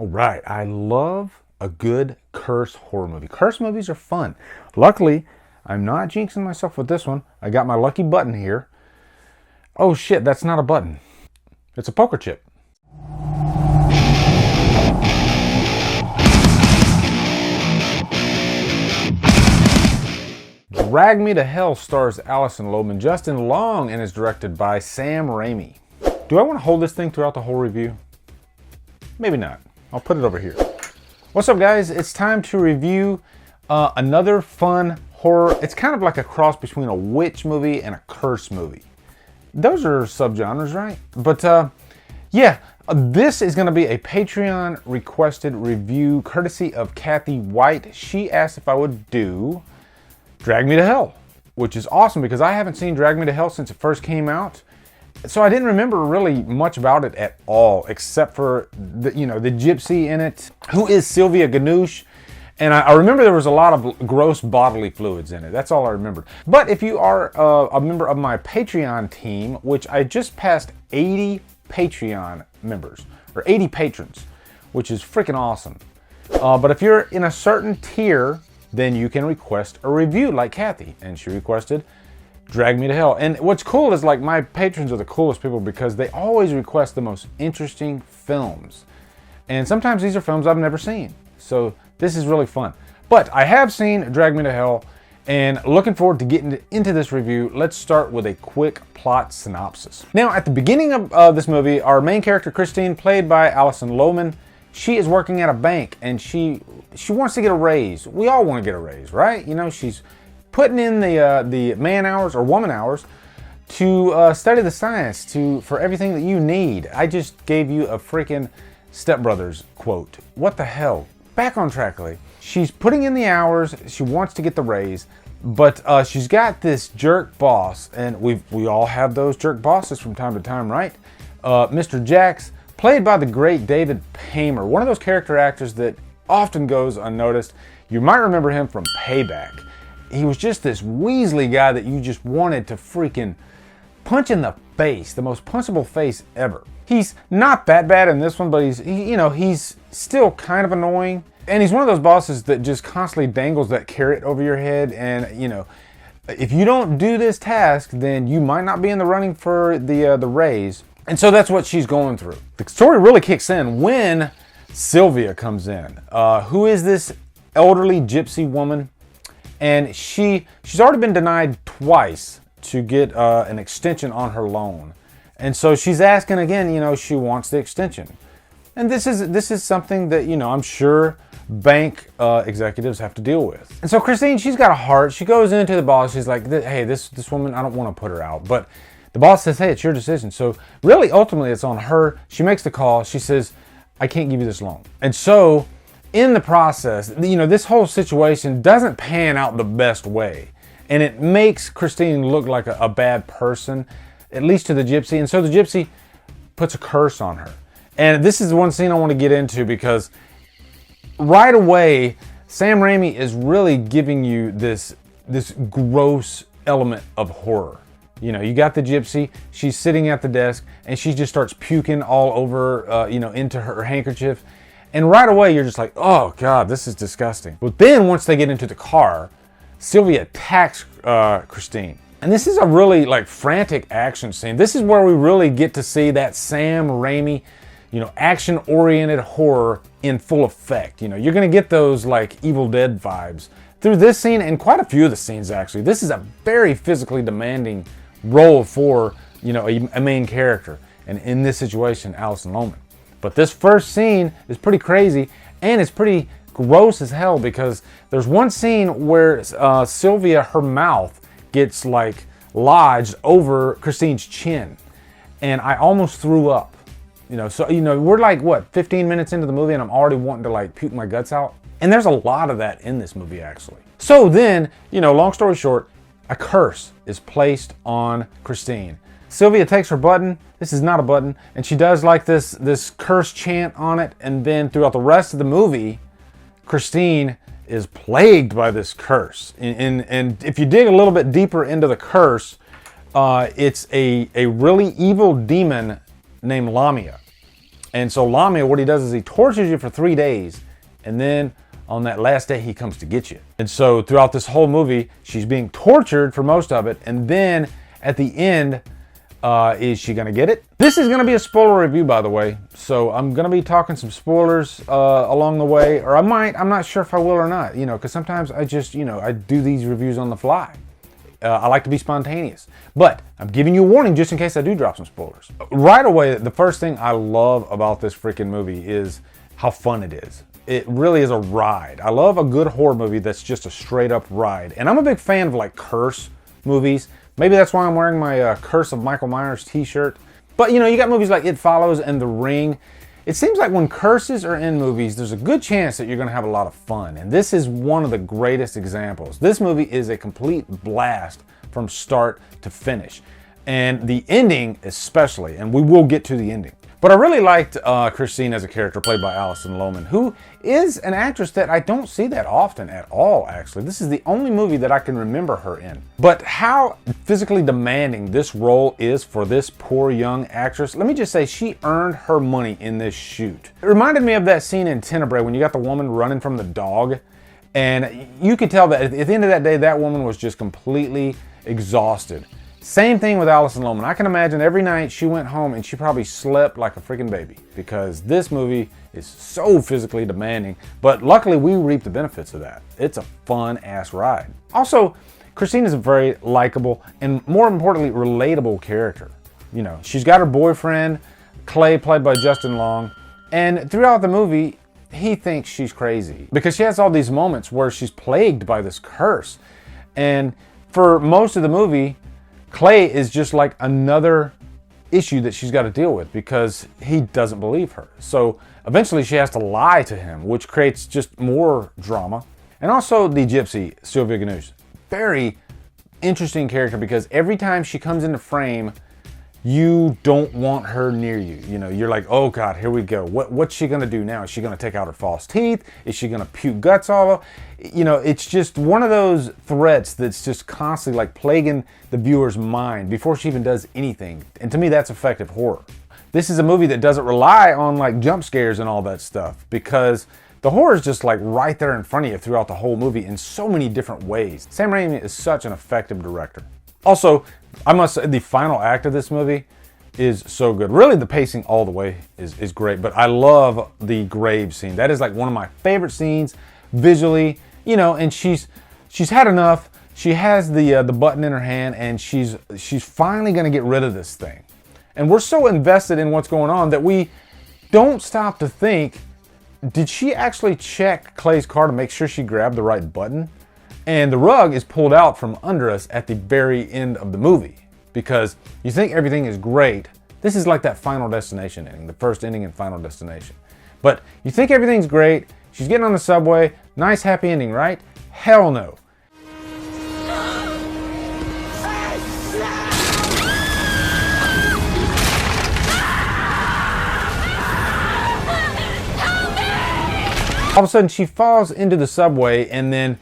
All right, I love a good curse horror movie. Curse movies are fun. Luckily, I'm not jinxing myself with this one. I got my lucky button here. Oh shit, that's not a button. It's a poker chip. Drag Me to Hell stars Alison Lohman, Justin Long, and is directed by Sam Raimi. Do I want to hold this thing throughout the whole review? Maybe not. I'll put it over here. What's up, guys? It's time to review another fun horror. It's kind of like a cross between a witch movie and a curse movie. Those are subgenres, right? But yeah, this is going to be a Patreon requested review courtesy of Kathy White. She asked if I would do Drag Me to Hell, which is awesome because I haven't seen Drag Me to Hell since it first came out. So I didn't remember really much about it at all, except for the gypsy in it, who is Sylvia Ganoush. And I remember there was a lot of gross bodily fluids in it. That's all I remembered. But if you are a member of my Patreon team, which I just passed 80 Patreon members, or 80 patrons, which is freaking awesome. But if you're in a certain tier, then you can request a review like Kathy. And she requested Drag Me to Hell. And what's cool is, like, my patrons are the coolest people because they always request the most interesting films. And sometimes these are films I've never seen. So this is really fun. But I have seen Drag Me to Hell and looking forward to getting into this review. Let's start with a quick plot synopsis. Now, at the beginning of this movie, our main character, Christine, played by Alison Lohman, she is working at a bank and she wants to get a raise. We all want to get a raise, right? You know, she's putting in the man hours or woman hours to study the science for everything that you need. I just gave you a freaking Step Brothers quote. What the hell? Back on track, Lee. She's putting in the hours. She wants to get the raise, but she's got this jerk boss, and we all have those jerk bosses from time to time, right? Mr. Jax, played by the great David Paymer, one of those character actors that often goes unnoticed. You might remember him from Payback. He was just this Weasley guy that you just wanted to freaking punch in the face, the most punchable face ever. He's not that bad in this one, but he's still kind of annoying. And he's one of those bosses that just constantly dangles that carrot over your head. And, if you don't do this task, then you might not be in the running for the raise. And so that's what she's going through. The story really kicks in when Sylvia comes in, who is this elderly gypsy woman. And she's already been denied twice to get an extension on her loan. And so she's asking again, she wants the extension. And this is something that, I'm sure bank executives have to deal with. And so Christine, she's got a heart. She goes into the boss. She's like, hey, this woman, I don't want to put her out. But the boss says, hey, it's your decision. So really, ultimately, it's on her. She makes the call. She says, I can't give you this loan. And so in the process, this whole situation doesn't pan out the best way. And it makes Christine look like a bad person, at least to the gypsy. And so the gypsy puts a curse on her. And this is one scene I want to get into because right away, Sam Raimi is really giving you this gross element of horror. You got the gypsy, she's sitting at the desk, and she just starts puking all over, into her handkerchief. And right away, you're just like, oh God, this is disgusting. But then once they get into the car, Sylvia attacks Christine. And this is a really frantic action scene. This is where we really get to see that Sam Raimi, action-oriented horror in full effect. You're gonna get those Evil Dead vibes through this scene and quite a few of the scenes actually. This is a very physically demanding role for, a main character. And in this situation, Alison Lohman. But this first scene is pretty crazy and it's pretty gross as hell because there's one scene where Sylvia, her mouth gets lodged over Christine's chin. And I almost threw up. We're 15 minutes into the movie and I'm already wanting to puke my guts out. And there's a lot of that in this movie actually. So then, long story short, a curse is placed on Christine. Sylvia takes her button. This is not a button. And she does this curse chant on it. And then throughout the rest of the movie, Christine is plagued by this curse. And if you dig a little bit deeper into the curse, it's a really evil demon named Lamia. And so Lamia, what he does is he tortures you for 3 days, and then on that last day, he comes to get you. And so throughout this whole movie, she's being tortured for most of it, and then at the end, is she gonna get it? This is gonna be a spoiler review, by the way. So I'm gonna be talking some spoilers along the way, or I might, I'm not sure if I will or not, you know, because sometimes I just, you know, I do these reviews on the fly. I like to be spontaneous, but I'm giving you a warning just in case I do drop some spoilers. Right away, the first thing I love about this freaking movie is how fun it is. It really is a ride. I love a good horror movie that's just a straight up ride. And I'm a big fan of like curse movies. Maybe that's why I'm wearing my Curse of Michael Myers t-shirt. But you know, you got movies like It Follows and The Ring. It seems like when curses are in movies, there's a good chance that you're gonna have a lot of fun. And this is one of the greatest examples. This movie is a complete blast from start to finish. And the ending especially, and we will get to the ending. But I really liked Christine as a character played by Alison Lohman, who is an actress that I don't see that often at all, actually. This is the only movie that I can remember her in. But how physically demanding this role is for this poor young actress, let me just say she earned her money in this shoot. It reminded me of that scene in Tenebrae when you got the woman running from the dog. And you could tell that at the end of that day, that woman was just completely exhausted. Same thing with Alison Lohman. I can imagine every night she went home and she probably slept like a freaking baby because this movie is so physically demanding, but luckily we reap the benefits of that. It's a fun ass ride. Also, Christine is a very likable and more importantly, relatable character. You know, she's got her boyfriend, Clay, played by Justin Long, and throughout the movie, he thinks she's crazy because she has all these moments where she's plagued by this curse. And for most of the movie, Clay is just like another issue that she's got to deal with because he doesn't believe her. So eventually she has to lie to him, which creates just more drama. And also the gypsy, Sylvia Ganush. Very interesting character because every time she comes into frame, you don't want her near you. You know, you're like, oh God, here we go. What's she gonna do now? Is she gonna take out her false teeth? Is she gonna puke guts all over? You know, it's just one of those threats that's just constantly like plaguing the viewer's mind before she even does anything. And to me, that's effective horror. This is a movie that doesn't rely on like jump scares and all that stuff because the horror is just like right there in front of you throughout the whole movie in so many different ways. Sam Raimi is such an effective director. Also, I must say the final act of this movie is so good. Really, the pacing all the way is great, but I love the grave scene. That is like one of my favorite scenes visually, you know, and she's had enough. She has the button in her hand and she's finally gonna get rid of this thing. And we're so invested in what's going on that we don't stop to think, did she actually check Clay's car to make sure she grabbed the right button? And the rug is pulled out from under us at the very end of the movie because you think everything is great. This is like that Final Destination ending, the first ending in Final Destination. But you think everything's great, she's getting on the subway, nice happy ending, right? Hell no. All of a sudden she falls into the subway and then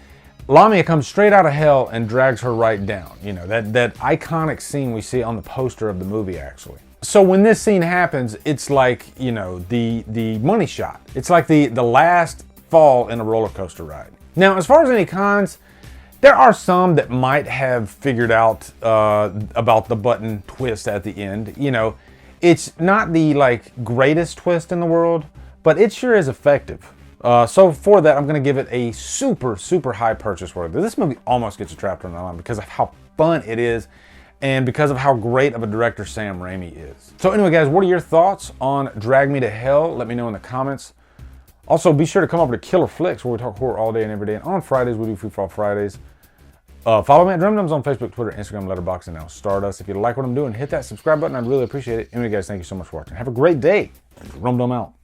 Lamia comes straight out of hell and drags her right down. You know, that iconic scene we see on the poster of the movie, actually. So when this scene happens, it's like, you know, the money shot. It's like the last fall in a roller coaster ride. Now, as far as any cons, there are some that might have figured out about the button twist at the end. You know, it's not the like greatest twist in the world, but it sure is effective. So for that, I'm going to give it a super, super high purchase worthy. This movie almost gets a Trapped on the Line because of how fun it is and because of how great of a director Sam Raimi is. So anyway, guys, what are your thoughts on Drag Me to Hell? Let me know in the comments. Also, be sure to come over to Killer Flicks where we talk horror all day and every day. And on Fridays, we do Free For All Fridays. Follow me at Drumdums on Facebook, Twitter, Instagram, Letterboxd, and now Stardust. If you like what I'm doing, hit that subscribe button. I'd really appreciate it. Anyway, guys, thank you so much for watching. Have a great day. Drumdum out.